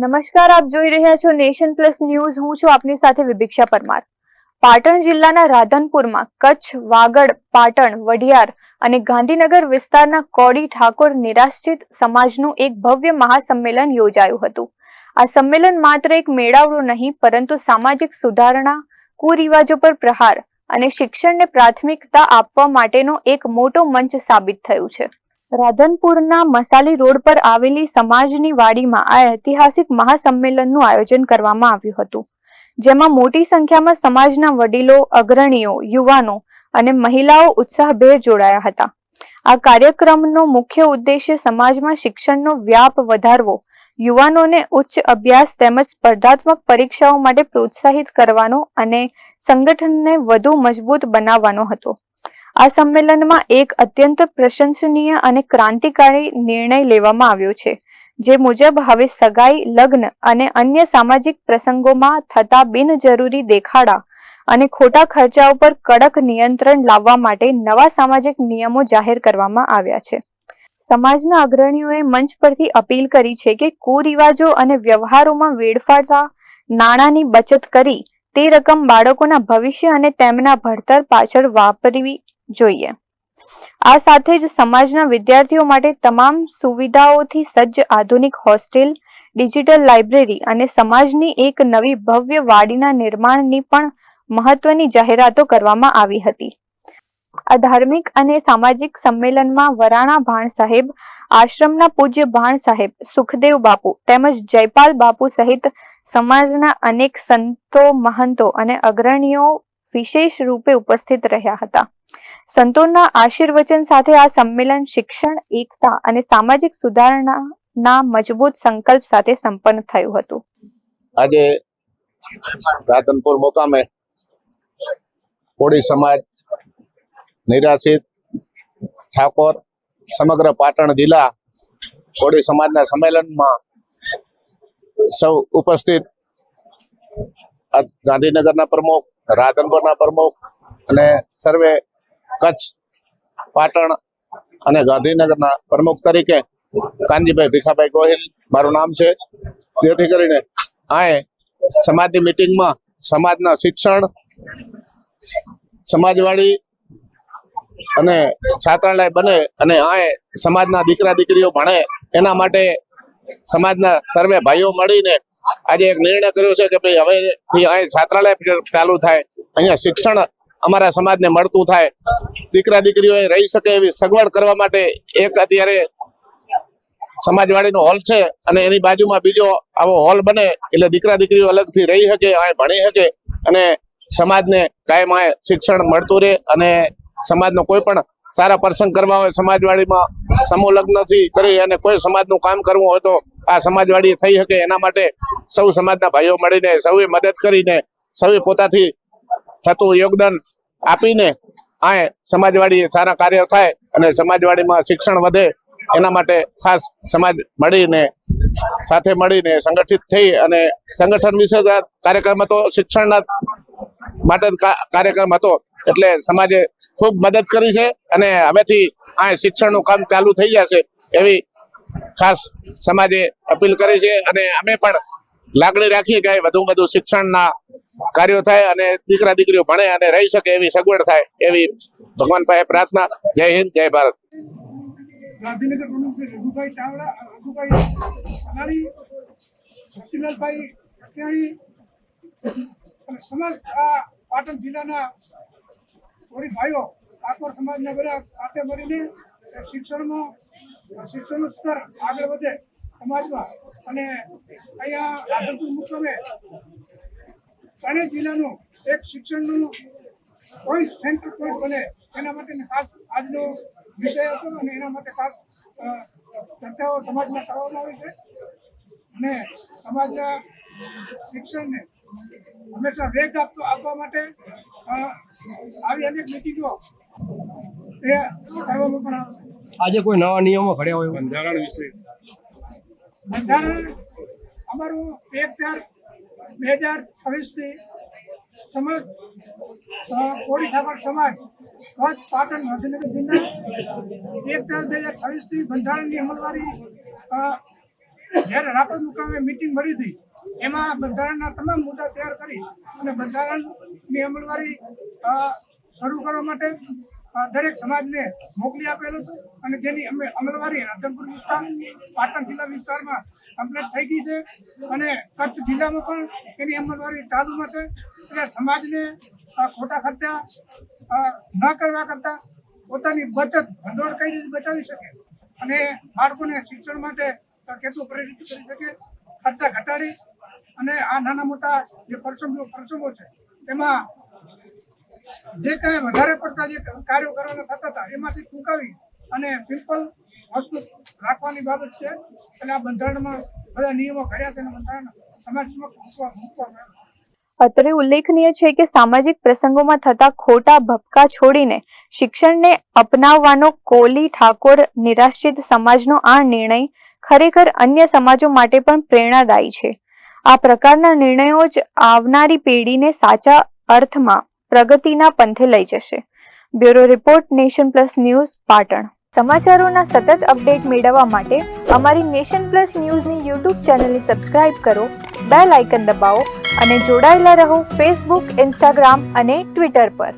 નમસ્કાર, આપ જોઈ રહ્યા છો નેશન પ્લસ ન્યૂઝ. હું છું આપની સાથે વિભિક્ષા પરમાર. પાટણ જિલ્લાના રાધનપુરમાં કચ્છ, વાગડ, પાટણ, વઢિયાર અને ગાંધીનગર વિસ્તારના કોળી ઠાકોર નિરાશ્રિત સમાજનું એક ભવ્ય મહાસંમેલન યોજાયું હતું. આ સંમેલન માત્ર એક મેળાવડો નહીં, પરંતુ સામાજિક સુધારણા, કુરિવાજો પર પ્રહાર અને શિક્ષણને પ્રાથમિકતા આપવા માટેનો એક મોટો મંચ સાબિત થયું છે. રાધનપુરના મસાલી રોડ પર આવેલી સમાજની વાડીમાં આ ઐતિહાસિક મહાસંમેલનનું આયોજન કરવામાં આવ્યું હતું, જેમાં મોટી સંખ્યામાં સમાજના વડીલો, અગ્રણીઓ, યુવાનો અને મહિલાઓ ઉત્સાહભેર જોડાયા હતા. આ કાર્યક્રમનો મુખ્ય ઉદ્દેશ્ય સમાજમાં શિક્ષણનો વ્યાપ વધારવો, યુવાનોને ઉચ્ચ અભ્યાસ તેમજ સ્પર્ધાત્મક પરીક્ષાઓ માટે પ્રોત્સાહિત કરવાનો અને સંગઠનને વધુ મજબૂત બનાવવાનો હતો. આ સંમેલનમાં એક અત્યંત પ્રશંસનીય અને ક્રાંતિકારી નિર્ણય લેવામાં આવ્યો છે, જે મુજબ હવે સગાઈ, લગ્ન અને અન્ય સામાજિક પ્રસંગોમાં થતા બિનજરૂરી દેખાડા અને ખોટા ખર્ચાઓ પર કડક નિયંત્રણ લાવવા માટે નવા સામાજિક નિયમો જાહેર કરવામાં આવ્યા છે. સમાજના અગ્રણીઓએ મંચ પરથી અપીલ કરી છે કે કુરિવાજો અને વ્યવહારોમાં વેડફાતા નાણાંની બચત કરી તે રકમ બાળકોના ભવિષ્ય અને તેમના ભણતર પાછળ વાપરવી જોઈએ. આ સાથે જ સમાજના વિદ્યાર્થીઓ માટે તમામ સુવિધાઓથી સજ્જ આધુનિક હોસ્ટેલ, ડિજિટલ લાઇબ્રેરી અને સમાજની એક નવી ભવ્ય વાડીના નિર્માણની પણ મહત્વની જાહેરાતો કરવામાં આવી હતી. આ ધાર્મિક અને સામાજિક સંમેલનમાં વરાણા ભાણ સાહેબ, આશ્રમના પૂજ્ય ભાણ સાહેબ, સુખદેવ બાપુ તેમજ જયપાલ બાપુ સહિત સમાજના અનેક સંતો, મહંતો અને અગ્રણીઓ વિશેષ રૂપે ઉપસ્થિત રહ્યા હતા. સંતોના આશીર્વચન સાથે આ સંમેલન શિક્ષણ, એકતા અને સામાજિક સુધારણાના મજબૂત સંકલ્પ સાથે સંપન્ન થયું હતું. આજે રાધનપુર મુકામે કોળી સમાજ, નિરાશ્રિત ઠાકોર, સમગ્ર પાટણ જિલ્લા કોળી સમાજના સંમેલનમાં સૌ ઉપસ્થિત ગાંધીનગરના પ્રમુખ, રાધનપુરના પ્રમુખ અને સર્વે કચ્છ, પાટણ અને ગાંધીનગરના પ્રમુખ તરીકે કાનજીભાઈ ભીખાભાઈ ગોહિલ મારું નામ છે. જેથી કરીને આ સમાજની મિટિંગમાં સમાજના શિક્ષણ, સમાજવાડી અને છાત્રાલય બને અને આ સમાજના દીકરા દીકરીઓ ભણે એના માટે સમાજના સર્વે ભાઈઓ મળીને આજે એક નિર્ણય કર્યો છે કે ભાઈ હવેથી આ છાત્રાલય ચાલુ થાય, અહીંયા શિક્ષણ અમારા સમાજને મળતું થાય, દીકરા દીકરીઓ રહી શકે એવી સગવડ કરવા માટે એક અત્યારે સમાજવાડીનો હોલ છે અને એની બાજુમાં બીજો આવો હોલ બને એટલે દીકરા દીકરીઓ અલગથી રહી શકે, આ ભણી શકે અને સમાજને કાયમ આ શિક્ષણ મળતું રહે અને સમાજનો કોઈ પણ સારા પ્રસંગ કરવા હોય સમાજવાડીમાં સમૂહ લગ્નથી કરી અને કોઈ સમાજનું કામ કરવું હોય તો આ સમાજવાડી થઈ શકે. એના માટે સૌ સમાજના ભાઈઓ મળીને સૌએ મદદ કરીને સૌએ પોતાથી થતું યોગદાન આપીને આ સમાજવાડી સારા કાર્ય થાય અને સમાજવાડીમાં શિક્ષણ વધે એના માટે ખાસ સમાજ મળીને સાથે મળીને સંગઠિત થઈ અને સંગઠન વિશે કાર્યક્રમ હતો, શિક્ષણના માટે કાર્યક્રમ હતો એટલે સમાજે ખૂબ મદદ કરી છે અને હવેથી આ શિક્ષણનું કામ ચાલુ થઈ જશે એવી ખાસ સમાજે અપીલ કરી છે અને અમે પણ લાગણી રાખીએ કે વધુ વધુ શિક્ષણના કાર્યો થાય અને દીકરા દીકરીઓ ભણે અને રહી શકે એવી સગવડ થાય એવી ભગવાન પાસે પ્રાર્થના. જય હિન્દ, જય ભારત. ગાંધીનગર પ્રમુખ શ્રી રઘુભાઈ ચાવડા, રઘુભાઈ અનાળી, રતિલાલભાઈ અખિયાણી અને સમસ્ત આ પાટણ જિલ્લાના કોળી ભાઈઓ ઠાકોર સમાજના બધા સાથે મળીને શિક્ષણનું સ્તર આગળ વધે સમાજમાં અને અહીંયા રાધનપુર મુકામે ત્રણેય જિલ્લાનું એક શિક્ષણનું પોઈન્ટ, સેન્ટર પોઈન્ટ બને એના માટે ખાસ આજનો વિષય હતો અને એના માટે ખાસ ચર્ચાઓ સમાજમાં કરવામાં આવી છે અને સમાજના શિક્ષણને હંમેશા વેગ આપવા માટે આવી અનેક મિટિંગો એ કરવામાં પણ આવશે. આજે કોઈ નવા નિયમો ઘડ્યા હોય બંધારણ વિશે? બંધારણ અમારું 1/4/2026થી સમજ કોળી ઠાકોર સમાજ કચ્છ, પાટણ, ગાંધીનગર જિલ્લા 1/4/2026થી બંધારણની અમલવારી જ્યારે રાપર મુકામે મિટિંગ મળી હતી એમાં બંધારણના તમામ મુદ્દા તૈયાર કરી અને બંધારણની અમલવારી શરૂ કરવા માટે દરેક સમાજને મોકલી આપેલું હતું અને જેની અમલવારી રાધનપુર વિસ્તાર પાટણ જિલ્લા વિસ્તારમાં કમ્પ્લીટ થઈ ગઈ છે અને કચ્છ જિલ્લામાં પણ એની અમલવારી ચાલુમાં છે. એટલે સમાજને ખોટા ખર્ચા ન કરવા કરતાં પોતાની બચત ભંડોળ કઈ રીતે બચાવી શકે અને બાળકોને શિક્ષણ માટે કેટલું પ્રેરિત કરી શકે, ખર્ચા ઘટાડી અને આ નાના મોટા જે પ્રસંગો છે તેમાં જે કાંઈ વધારે પડતા જે કાર્યો કરવાના થતા હતા એમાંથી ટૂંકાવી અને સિમ્પલ વસ્તુ રાખવાની બાબત છે. એટલે આ બંધારણમાં બધા નિયમો ઘડ્યા છે અને બંધારણ સમાજ સમક્ષ મૂકવામાં આવ્યું. અત્રે ઉલ્લેખનીય છે કે સામાજિક પ્રસંગોમાં થતા ખોટા ભપકા છોડીને શિક્ષણને અપનાવવાનો કોલી ઠાકોર નિરાશ્રિત સમાજનો આ નિર્ણય ખરેખર અન્ય સમાજો માટે પણ પ્રેરણાદાયી છે. આ પ્રકારના નિર્ણયો જ આવનારી પેઢીને સાચા અર્થમાં પ્રગતિના પંથે લઈ જશે. Bureau report, nation plus news, Patan. સમાચારોના સતત અપડેટ મેળવવા માટે અમારી નેશન પ્લસ ન્યૂઝની યુટ્યુબ ચેનલને સબસ્ક્રાઇબ કરો, બેલ આઇકન દબાવો અને જોડાયેલા રહો ફેસબુક, ઇન્સ્ટાગ્રામ અને ટ્વિટર પર.